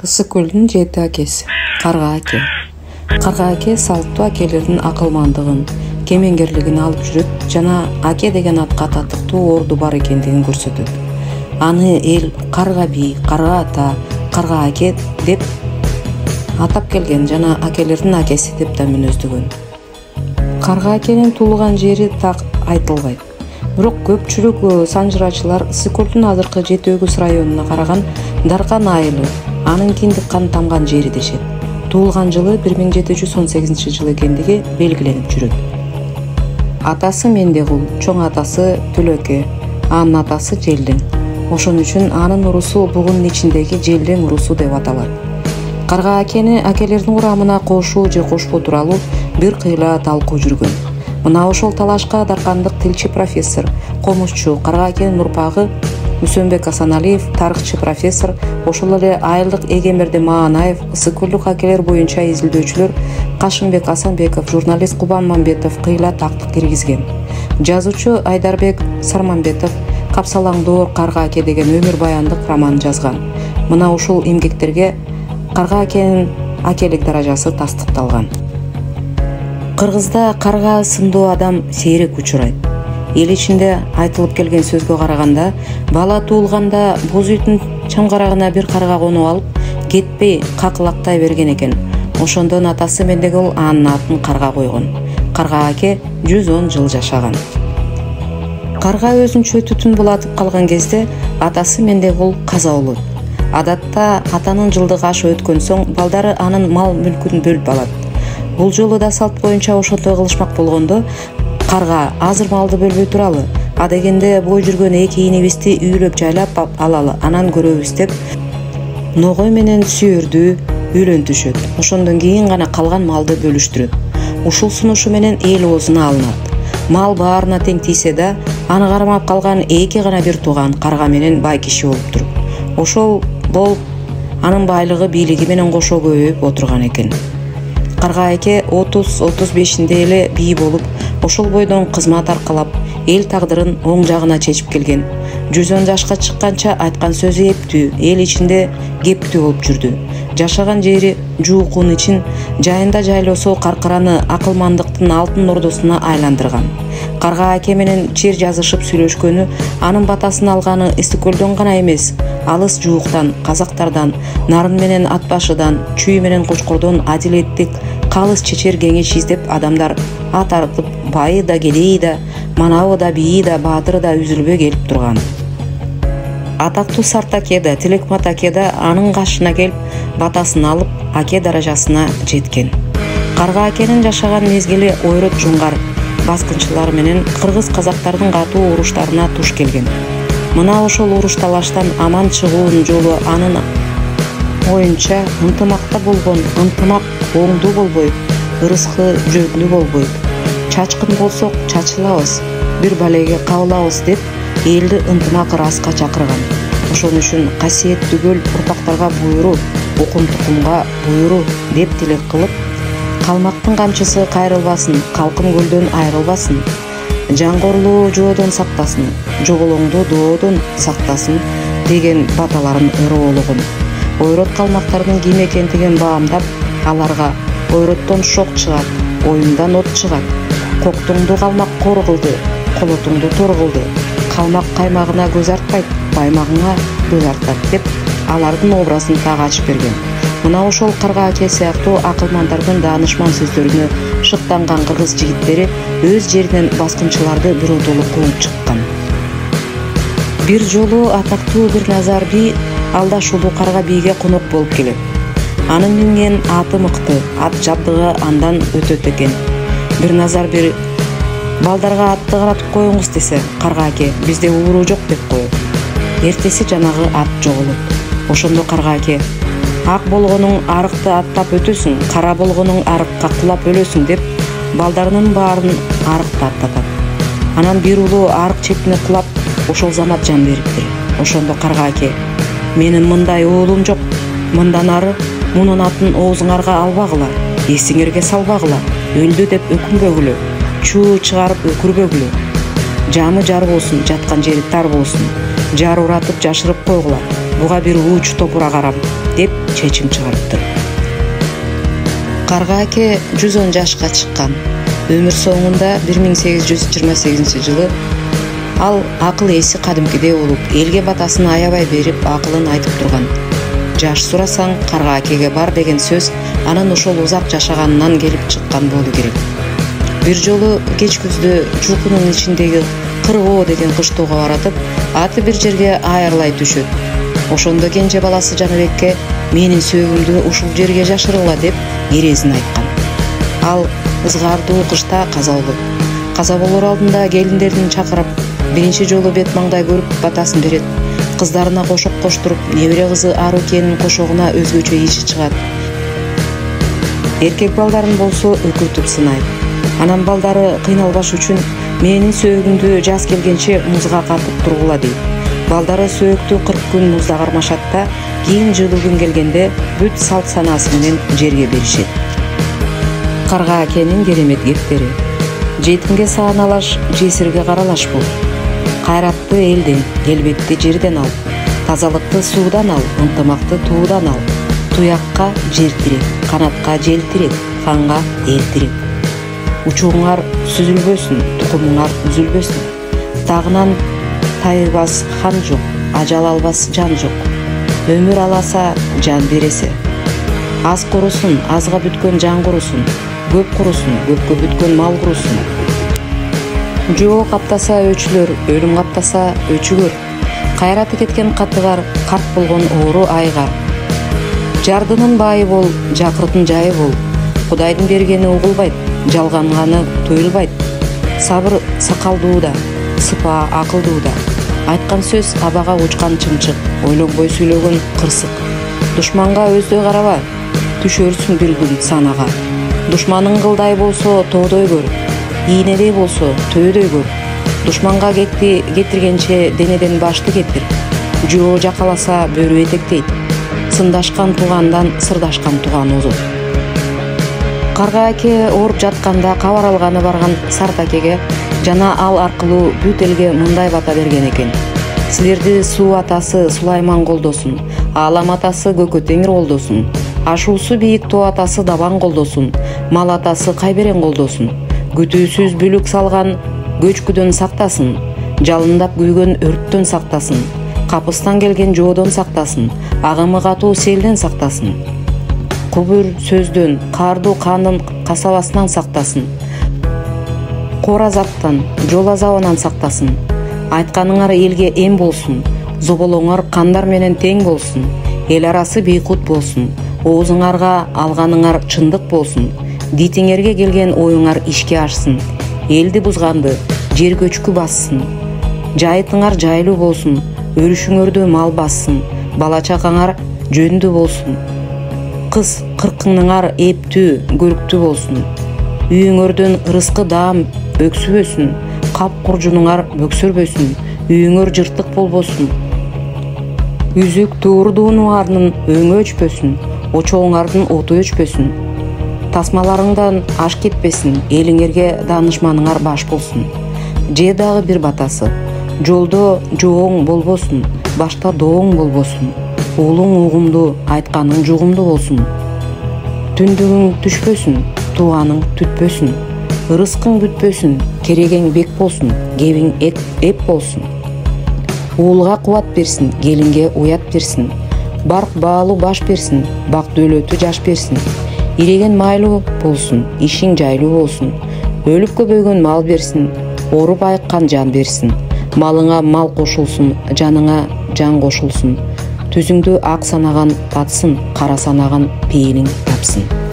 Ысык көлдүн 7 акеси. Карга аке. Карга аке салттуу акелердин акылмандыгын, кемеңгерлигин алып жүрөт жана аке деген атка татыктуу орду бар экендигин көрсөтөт. Аны эл карга бий, карга ата, карга аке деп атап келген жана акелердин акеси деп да мүнөздөгөн. Карга акенин туулган жери так айтылбайт. Бирок көпчүлүк санжырачылар Ысык көлдүн азыркы Жети Өгүз районуна караган Даркан айылы анын киндик кан тамган жери дешет. Туулган жылы 1718 жыл экендиги белгиленип жүрөт. Атасы Мендегул, чоң атасы Төлөкө, анын атасы Желдең. Ошон үчүн анын урусу бугунун ичиндеги Желдең урусу деп аталат. Карга акени акелердин курамына кошуу же кошпоо тууралуу бир кыйла талкуу жүргөн. Мына ошол талашка даркандык тилчи профессор, комузчу, Карга акенин урпагы Мүсөнбек Асаналиев, тарыхчы профессор, ошол эле айылдык Эгемберди Маанаев, ысык көлдүк акелер боюнча изилдөөчүлөр Кашымбек Асанбеков, журналист Кубан Мамбетов кыйла тактык киргизген. Жазуучу Айдарбек Сармамбетов Капсалаңдоор Карга аке деген өмүр баяндык роман жазган. Мына ушул эмгектерге Карга акенин акелик даражасы тастыкталган. Кыргызда карга сындуу адам сейрек учурайт. Эл ичинде айтылып келген сөзгө караганда, бала туулганда боз үйдүн чамгарагына бир карга конуп алып, кетпей какылактай берген экен. Ошондон атасы Мендегул анын атын Карга койгон. Карга аке 110 жыл жашаган. Карга өзүнчө түтүн булатып калган кезде атасы Мендегул каза болот. Адатта атанын жылдыгы ашы өткөн соң балдары анын мал мүлкүн бөлүп алат. Бул жолу да салт боюнча ошондой кылышмак болгондо карга азыр малды бөлбөй туралы, адегенде бой жүргөн эки инебизди үйлөп жайлап алалы, анан көрөбүз деп ногой менен сүйөрдү үйлөнтүшөт. Ошондон кийин гана калган малды бөлүштүрөт. Ушул сунушу менен эл оозуна алынат. Мал баарына тең тийсе да, аны кармап калган эки гана бир тууган карга менен бай киши болуптур. Ошол болуп анын байлыгы бийлиги менен кошо көбөйүп отурган экен. Карга аке 30-35-инде эле бий болуп, ошол бойдон кызмат аркалап, эл тагдырын оң жагына чечип келген. 110 жашка чыкканча айткан сөзү эптүү, эл ичинде кептүү болуп жүрдү. Жашаган жери Жуукун ичин, жайында жайлоосу каркыраны акылмандыктын алтын ордосуна айландырган. Карга аке менен чер жазышып сүйлөшкөнү, анын батасын алганы Ысык көлдөн гана эмес, алыс Жууктан, казактардан, Нарын менен Атбашыдан, Чүй менен Кочкордон адилеттик, калыс чечер кеңеш издеп адамдар ат артып, байы да кедейи да, манабы да бийи да, баатыры да үзүлбөй келип турган. Атактуу Сарт аке да, Тилекмат аке да анын кашына келип, батасын алып, аке даражасына жеткен. Карга акенин жашаган мезгили ойрот жуңгар баскынчылар менен кыргыз казактардын катуу уруштарына туш келген. Мына ошол уруш талаштан аман чыгуунун жолу анын оюнча ынтымакта болгон, ынтымак оңдуу болбойт, ырыскы жөдлүү болбойт. Чачкын болсок чачылабыз, бир балеге кабылабыз деп элди ынтымак ыраска чакырган. Ошон үчүн касиет түгөл урпактарга буйруу, укум-тукумга буйруу деп тилек кылып, калмактын камчысы кайрылбасын, калкым көлдөн айрылбасын, жаңгорлуу жоодон сактасын, жоголоңду доодон сактасын деген баталарын ыроологон. Ойрот калмактардын ким экендигин баамдап, аларга ойроттон шок чыгат, оюндан от чыгат, коктуңду калмак кор кылды, колотуңду тор кылды, калмак каймагына көз артпайт, баймагыңа көз артат деп алардын образын так ачып берген. Мына ошол Карга аке сыяктуу акылмандардын даанышман сөздөрүнө шыктанган кыргыз жигиттери өз жеринен баскынчыларды биротолу кууп чыккан. Бир жолу атактуу Бирназар би алдашулуу Карга бийге конок болуп келет. Анын минген аты мыкты, ат жабдыгы андан өтөт экен. Бирназар бир балдарга атты каратып коюңуз десе, Карга аке бизде ууру жок деп коет. Эртеси жанагы ат жоголот. Ошондо Карга аке ак болгонуң арыкты аттап өтөсүң, кара болгонуң арыкка кулап өлөсүң деп балдарынын баарын арыкта аттатат. Анан бир улуу арык четине кулап ошол замат жан бериптир. Ошондо Карга аке менин мындай уулум жок, мындан ары мунун атын оозуңарга албагыла, эсиңерге салбагыла, өлдү деп өкүнбөгүлө, чуу чыгарып өкүрбөгүлө. Жамы жар болсун, жаткан жери тар болсун, жар уратып жашырып койгула. Буга бир ууч топура карап, деп чечим чыгарыптыр. Карга аке 110 жашка чыккан. Өмүр соңунда 1828-жылы ал акыл эси кадимкидей болуп, элге батасын аябай берип, акылын айтып турган. Жаш сурасаң карга акеге бар деген сөз анын ошол узак жашаганынан келип чыккан болу керек. Бир жолу кеч күздө Жукунун ичиндеги Кыргоо деген кыштоого баратып, аты бир жерге айырлай түшөт. Ошондо кенже баласы Жаныбекке менин сөөгүмдү ушул жерге жашыргыла деп эрезин айткан. Ал ызгаардуу кышта каза болот. Каза болор алдында келиндерин чакырып, биринчи жолу бет маңдай көрүп батасын берет. Кыздарына кошок коштуруп, небере кызы Ару келин кошогуна өзгөчө иши чыгат. Эркек балдарын болсо өкүртүп сынайт. Анан балдары кыйналбаш үчүн менин сөөгүмдү жаз келгенче музга катып тургула дейт. Балдары сөөктү 40 күн музда кармашат да, кийин жылуу күн келгенде бүт салт санаасы менен жерге беришет. Карга акенин керемет кептери. Жетимге сааналаш, жесирге каралаш бул. Кайратты элден, келбетти жерден ал. Тазалыкты суудан ал, ынтымакты туудан ал. Туякка жер тирек, канатка жел тирек, ханга эл тирек. Учуңар сүзүлбөсүн, тукумуңар үзүлбөсүн. Тагынан тайыбас хан жок, ажал албас жан жок. Өмүр аласа, жан бересе. Аз курусун, азга бүткөн жан курусун. Көп курусун, көпкө бүткөн мал курусун. Жоо каптаса өчүлөр, өлүм каптаса өчүгөр. Кайраты кеткен катыгар, карт болгон оору айгар. Жардынын байы бол, жакыртын жайы бол. Кудайдын бергени угулбайт, жалганганы туюлбайт. Сабыр сакалдууда, сыпаа акылдууда. Айткан сөз абага учкан чымчык, ойлонбой сүйлөгөн кырсык. Душманга өздөй караба, түшөрсүң бир күн санага. Душманың кылдай болсо тоодой көр, ийнедей болсо төөдөй көр. Душманга кекти кетиргенче денеден башты кетир. Жоо жакаласа бөрү этектейт. Сындашкан туугандан сырдашкан тууган озот. Карга аке ооруп жатканда кабар алганы барган Сарт акеге жана ал аркылуу бүт элге мындай бата берген экен. Силерди суу атасы Сулайман колдосун, Аалам атасы Көкө Теңир колдосун, ашуусу бийик тоо атасы Дабан колдосун, мал атасы Кайберен колдосун, күтүүсүз бүлүк салган көчкүдөн сактасын, жалындап күйгөн өрттөн сактасын, капыстан келген жоодон сактасын, агымы катуу селден сактасын, кубур сөздөн, каардуу кандын касабасынан сактасын, кора заттан, жол азабынан сактасын. Айтканыңар элге эм болсун, зоболоңор кандар менен тең болсун, эл арасы бейкут болсун, оозуңарга алганыңар чындык болсун, дитиңерге келген оюңар ишке ашсын, элди бузганды жер көчкү бассын, жайытыңар жайлуу болсун, өрүшүңөрдө мал бассын, бала чакаңар жөндүү болсун, кыз кыркыңар эптүү көрүктүү болсун, үйүңөрдөн ырыскы даам өксүбөсүн, кап куржунуңар бөксөрбөсүн, үйүңөр жыртык болбосун, үзүк туурдууңардын өңү өчпөсүн, очоңардын оту өчпөсүн, тасмаларыңдан аш кетпесин, элиңерге даанышманыңар баш болсун. Же дагы бир батасы, жолдо жооң болбосун, башта дооң болбосун, уулуң угумдуу, айтканың жугумдуу болсун, түндүгүң түшпөсүн, тууганың түтпөсүн, ырыскың бүтпөсүн, керегең бек болсун, кебиң эп болсун. Уулга кубат берсин, келинге уят берсин, барк баалуу баш берсин, бак дөөлөтү жаш берсин, иреген майлуу болсун, ишиң жайлуу болсун, өлүп көбөйгөн мал берсин, ооруп айыккан жан берсин, малыңа мал кошулсун, жаныңа жан кошулсун, түзүңдү ак санаган татсын, кара санаган пейилиң тапсын.